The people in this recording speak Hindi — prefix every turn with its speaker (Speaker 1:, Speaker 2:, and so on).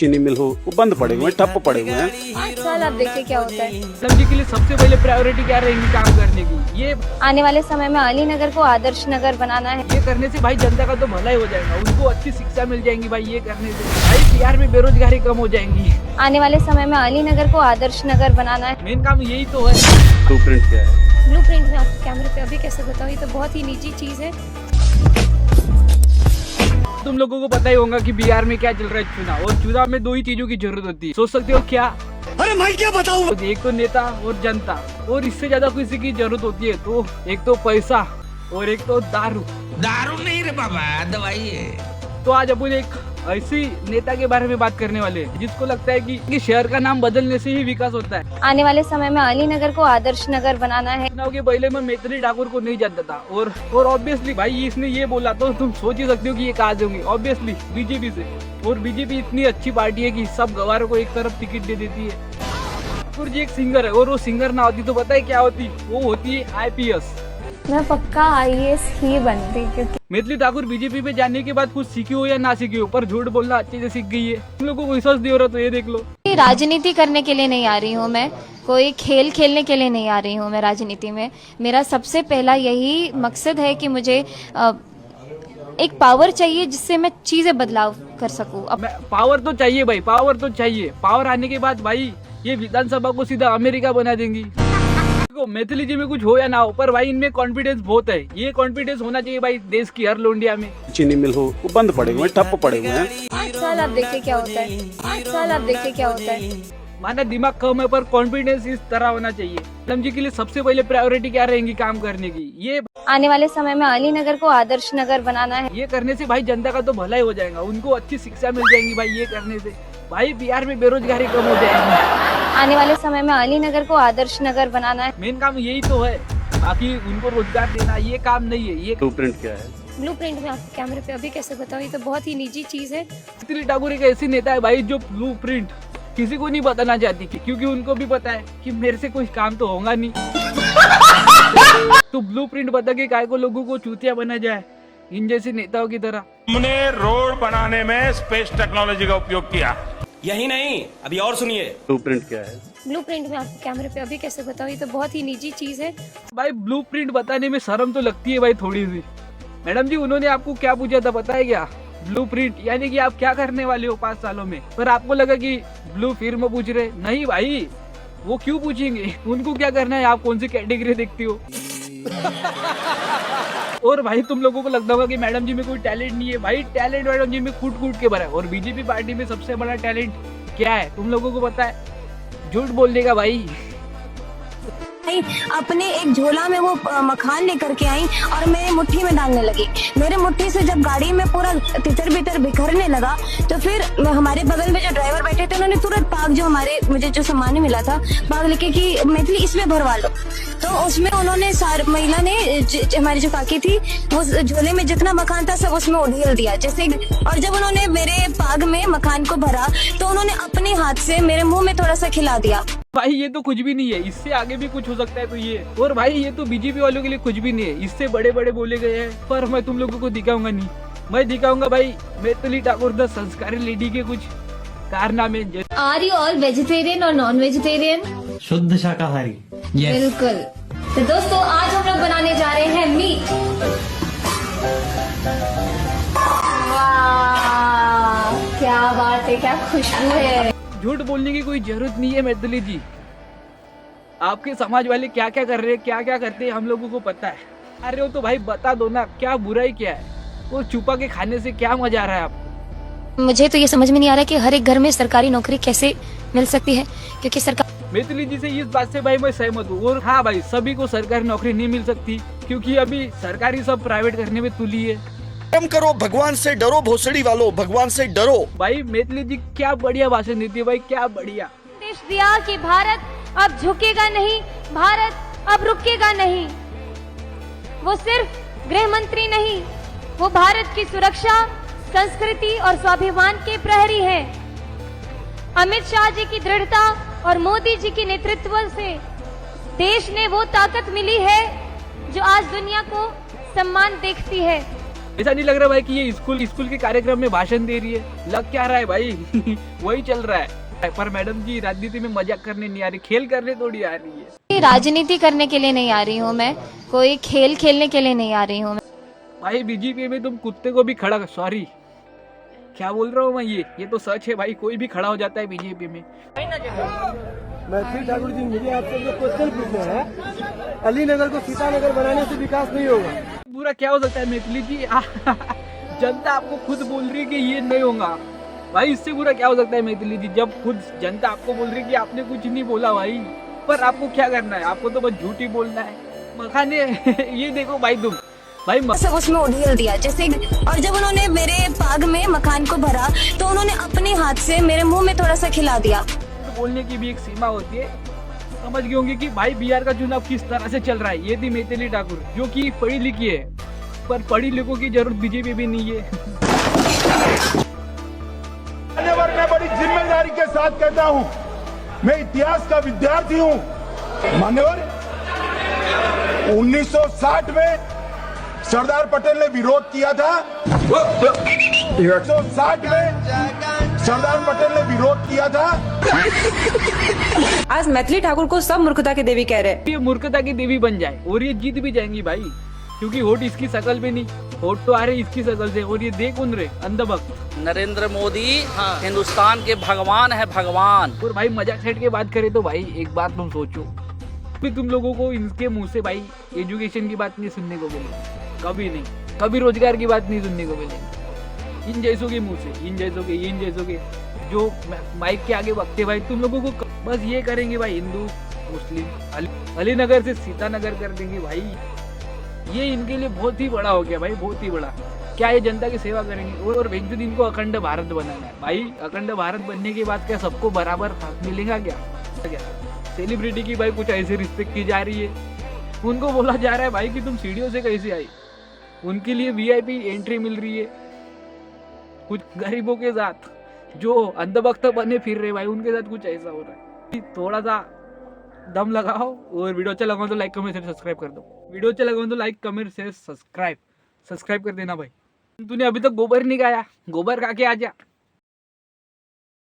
Speaker 1: चीनी मिल हो वो बंद पड़े हुए हैं, ठप पड़े हुए हैं।
Speaker 2: 5 साल आप देखिए क्या होता है।
Speaker 3: मैडम जी के लिए सबसे पहले प्रायोरिटी क्या रहेगी काम करने की? ये
Speaker 2: आने वाले समय में अली नगर को आदर्श नगर बनाना है।
Speaker 3: ये करने से भाई जनता का तो भला ही हो जाएगा, उनको अच्छी शिक्षा मिल जाएंगी भाई। ये करने से भाई बिहार में बेरोजगारी कम हो जाएंगी।
Speaker 2: आने वाले समय में अली नगर को आदर्श नगर बनाना है।
Speaker 3: मेन काम यही तो है।
Speaker 1: ब्लूप्रिंट क्या है?
Speaker 2: ब्लूप्रिंट में आपको कैमरे पे अभी कैसे बताऊँ, ये तो बहुत ही निजी चीज है।
Speaker 3: तुम लोगों को पता ही होगा कि बिहार में क्या चल रहा है चुनाव, और चुनाव में 2 ही चीजों की जरूरत होती है। सोच सकते हो क्या?
Speaker 1: अरे भाई क्या बताऊं?
Speaker 3: तो एक तो नेता और जनता, और इससे ज्यादा किसी की जरूरत होती है तो एक तो पैसा और एक तो दारू।
Speaker 4: दारू नहीं रे बाबा, दवाई है।
Speaker 3: तो आज अपन एक ऐसी नेता के बारे में बात करने वाले हैं जिसको लगता है कि शहर का नाम बदलने से ही विकास होता है।
Speaker 2: आने वाले समय में अली नगर को आदर्श नगर बनाना है।
Speaker 3: चुनाव के पहले मैं मैथिली ठाकुर को नहीं जानता था, और ऑब्वियसली भाई इसने ये बोला तो तुम सोच ही सकते हो कि ये कहाँ से होंगे। ऑब्वियसली बीजेपी से, और बीजेपी इतनी अच्छी पार्टी है कि सब गवारों को एक तरफ टिकट दे देती है। ठाकुर जी एक सिंगर है, और वो सिंगर ना होती तो पता है क्या होती? वो होती है IPS।
Speaker 2: मैं पक्का IAS ही बनती, क्योंकि
Speaker 3: मैथिली ठाकुर बीजेपी पे जाने के बाद कुछ सीखी हो या ना सीखी हो, पर झूठ बोलना अच्छे से सीख गई है। तुम लोगों को विश्वास नहीं हो रहा तो ये देख लो।
Speaker 2: राजनीति करने के लिए नहीं आ रही हूँ मैं, कोई खेल खेलने के लिए नहीं आ रही हूँ मैं राजनीति में। मेरा सबसे पहला यही मकसद है कि मुझे एक पावर चाहिए जिससे मैं चीजें बदलाव कर सकूँ। अब
Speaker 3: पावर तो चाहिए भाई, पावर तो चाहिए। पावर आने के बाद भाई ये विधानसभा को सीधा अमेरिका बना देंगी। देखो मैथिली जी में कुछ हो या ना हो, पर भाई इनमें कॉन्फिडेंस बहुत है। ये कॉन्फिडेंस होना चाहिए भाई देश की हर लोंडिया में।
Speaker 1: चीनी मिल हो वो बंद पड़े हुए हैं, ठप पड़े हुए हैं।
Speaker 2: 5 साल आप देखिए क्या होता है। 5 साल आप देखिए क्या होता है।
Speaker 3: माना दिमाग कम है पर कॉन्फिडेंस इस तरह होना चाहिए। मैडम जी के लिए सबसे पहले प्रायोरिटी क्या रहेगी काम करने की? ये
Speaker 2: आने वाले समय में अली नगर को आदर्श नगर बनाना है।
Speaker 3: ये करने से भाई जनता का तो भला ही हो जाएगा, उनको अच्छी शिक्षा मिल जाएंगी भाई। ये करने से भाई बिहार में बेरोजगारी कम हो जाएगी।
Speaker 2: आने वाले समय में अली नगर को आदर्श नगर बनाना है।
Speaker 3: मेन काम यही तो है, बाकी उनको रोजगार देना ये काम नहीं है। ये
Speaker 1: ब्लूप्रिंट क्या है?
Speaker 2: ब्लूप्रिंट में आपको कैमरे पे अभी कैसे बताऊँ, ये तो बहुत ही निजी चीज है।
Speaker 3: मैथिली ठाकुर एक ऐसी नेता है भाई जो ब्लूप्रिंट किसी को नहीं बताना चाहती, क्योंकि उनको भी पता है कि मेरे से कोई काम तो होगा नहीं। तो ब्लूप्रिंट बता के काय को लोगों को चूतिया बना जाए इन जैसे नेताओं की तरह।
Speaker 5: हमने रोड बनाने में स्पेस टेक्नोलॉजी का उपयोग किया।
Speaker 6: यही नहीं, अभी और सुनिए।
Speaker 1: ब्लूप्रिंट क्या है?
Speaker 2: ब्लूप्रिंट में आपको कैमरे पे अभी कैसे बताऊँ, ये तो बहुत ही निजी चीज है।
Speaker 3: भाई ब्लूप्रिंट बताने में शर्म तो लगती है भाई थोड़ी सी। मैडम जी उन्होंने आपको क्या पूछा था पता है क्या? ब्लूप्रिंट यानी कि आप क्या करने वाले हो 5 सालों में। पर आपको लगा कि ब्लू फिल्म पूछ रहे, नहीं भाई वो क्यों पूछेंगे, उनको क्या करना है, आप कौन सी कैटेगरी देखती हो। और भाई तुम लोगों को लगता होगा कि मैडम जी में कोई टैलेंट नहीं है। भाई टैलेंट मैडम जी में कूट कूट के भरा है। और बीजेपी पार्टी में सबसे बड़ा टैलेंट क्या है तुम लोगों को पता है? झूठ बोलने का भाई।
Speaker 7: अपने एक झोला में वो मखान लेकर के आई और मेरे मुट्ठी में डालने लगी। मेरे मुट्ठी से जब गाड़ी में पूरा तितर बितर बिखरने लगा तो फिर हमारे बगल में जो ड्राइवर बैठे थे उन्होंने तुरंत पाग जो मुझे जो सामान मिला था पाग लेके कि मैथिली इसमें भरवा लो। तो उसमें उन्होंने महिला ने हमारी जो काकी थी वो झोले में जितना मखान था सब उसमें उड़ेल दिया जैसे। और जब उन्होंने मेरे पाग में मखान को भरा तो उन्होंने अपने हाथ से मेरे मुंह में थोड़ा सा खिला दिया।
Speaker 3: भाई ये तो कुछ भी नहीं है, इससे आगे भी कुछ हो सकता है तो ये। और भाई ये तो बीजेपी वालों के लिए कुछ भी नहीं है, इससे बड़े बड़े बोले गए हैं। पर मैं तुम लोगों को दिखाऊंगा नहीं, मैं दिखाऊंगा भाई मैथिली ठाकुर द संस्कारी लेडी के कुछ कारनामे।
Speaker 2: आर यू ऑल वेजिटेरियन और नॉन वेजिटेरियन?
Speaker 6: शुद्ध शाकाहारी।
Speaker 2: बिल्कुल। तो दोस्तों आज हम लोग बनाने जा रहे हैं मीट। वाह क्या बात है, क्या खुशबू है।
Speaker 3: झूठ बोलने की कोई जरूरत नहीं है मैथिली जी। आपके समाज वाले क्या क्या कर रहे हैं, क्या क्या करते हैं हम लोगों को पता है। अरे हो तो भाई बता दो ना, क्या बुराई क्या है? वो छुपा के खाने से क्या मजा आ रहा है आपको?
Speaker 2: मुझे तो ये समझ में नहीं आ रहा कि हर एक घर में सरकारी नौकरी कैसे मिल सकती है, क्योंकि सरकार।
Speaker 3: मैथिली जी से इस बात से भाई मैं सहमत हूँ। और हाँ भाई सभी को सरकारी नौकरी नहीं मिल सकती, क्योंकि अभी सरकारी सब प्राइवेट करने में तुली है।
Speaker 8: कम करो, भगवान से डरो, भोसड़ी वालों भगवान से डरो।
Speaker 3: भाई मैथिली जी क्या बढ़िया भाषण देती है भाई, क्या बढ़िया
Speaker 2: देश दिया कि भारत अब झुकेगा नहीं, भारत अब रुकेगा नहीं। वो सिर्फ गृह मंत्री नहीं, वो भारत की सुरक्षा, संस्कृति और स्वाभिमान के प्रहरी हैं। अमित शाह जी की दृढ़ता और मोदी जी के नेतृत्व से देश ने वो ताकत मिली है जो आज दुनिया को सम्मान देखती है।
Speaker 3: ऐसा नहीं लग रहा भाई कि ये स्कूल के कार्यक्रम में भाषण दे रही है? लग क्या रहा है भाई? वही चल रहा है। पर मैडम जी राजनीति में मजाक करने नहीं आ रही, खेल करने थोड़ी आ रही है।
Speaker 2: राजनीति करने के लिए नहीं आ रही हूँ मैं, कोई खेल खेलने के लिए नहीं आ रही हूँ।
Speaker 3: भाई बीजेपी में तुम कुत्ते को भी खड़ा, सॉरी क्या बोल रहा हूँ मैं, ये तो सच है भाई, कोई भी खड़ा हो जाता है बीजेपी में।
Speaker 9: मैथिली ठाकुर जी, मुझे आपसे जो क्वेश्चन पूछना है, अलीनगर को सीतानगर बनाने से विकास नहीं होगा।
Speaker 3: पूरा क्या हो सकता है मैथिली जी? जनता आपको खुद बोल रही है कि ये नहीं होगा भाई, इससे पूरा क्या हो सकता है मैथिली जी? जब खुद जनता आपको बोल रही है कि आपने कुछ नहीं बोला भाई, पर आपको क्या करना है? आपको तो बस झूठ ही बोलना है। मखाने ये देखो भाई, तुम भाई
Speaker 7: सब उसमें उधेल दिया जैसे। और जब उन्होंने मेरे पाग में मखान को भरा तो उन्होंने अपने हाथ से मेरे मुंह में थोड़ा सा खिला दिया।
Speaker 3: तो बोलने की भी एक सीमा होती है। समझ गए होंगे कि भाई बिहार का चुनाव किस तरह से चल रहा है। ये थी मैथिली ठाकुर जो कि पढ़ी लिखी है, पर पढ़ी लिखों की जरूरत बीजेपी भी नहीं है।
Speaker 5: मैं बड़ी जिम्मेदारी के साथ कहता हूं, मैं इतिहास का विद्यार्थी हूं। मान्यवर, 1960 में सरदार पटेल ने विरोध किया था। 1960 में सरदार पटेल ने विरोध किया था।
Speaker 10: आज मैथिली ठाकुर को सब मूर्खता की देवी कह रहे हैं।
Speaker 3: ये मूर्खता की देवी बन जाए और ये जीत भी जाएंगी भाई, क्योंकि होट इसकी शकल पे नहीं, होट तो आ रहे इसकी शकल से। और ये देख उन रहे अंधभक्त।
Speaker 11: नरेंद्र मोदी हिंदुस्तान के भगवान है, भगवान।
Speaker 3: और भाई मजाक सेट के बात करें तो भाई एक बात तुम सोचो, फिर तुम लोगों को इनके मुंह से भाई एजुकेशन की बात नहीं सुनने को मिलेगी, कभी नहीं, कभी रोजगार की बात नहीं सुनने को मिलेगी। इन जैसों के मुंह से, इन जैसों के जो माइक के आगे वक्ते भाई, तुम लोगों को बस ये करेंगे भाई, हिंदू मुस्लिम अलीनगर से सीतानगर कर देंगे भाई। ये इनके लिए बहुत ही बड़ा हो गया भाई, बहुत ही बड़ा। क्या ये जनता की सेवा करेंगे? और वेंचुद इनको अखंड भारत बनाना है भाई। अखंड भारत बनने के बाद क्या सबको बराबर हक मिलेगा क्या? सेलिब्रिटी की भाई कुछ ऐसी रिस्पेक्ट की जा रही है, उनको बोला जा रहा है भाई कि तुम सीढ़ियों से कैसे आई। उनके लिए वीआईपी एंट्री मिल रही है। कुछ गरीबों के साथ जो अंधभक्त बने फिर रहे भाई, उनके साथ कुछ ऐसा हो रहा है। थोड़ा सा दम लगाओ, और वीडियो अच्छा लगा तो लाइक कमेंट शेयर सब्सक्राइब कर दो। वीडियो अच्छा लगा तो लाइक कमेंट शेयर सब्सक्राइब कर देना भाई। तूने अभी तक गोबर नहीं खाया, गोबर खा के आ जा।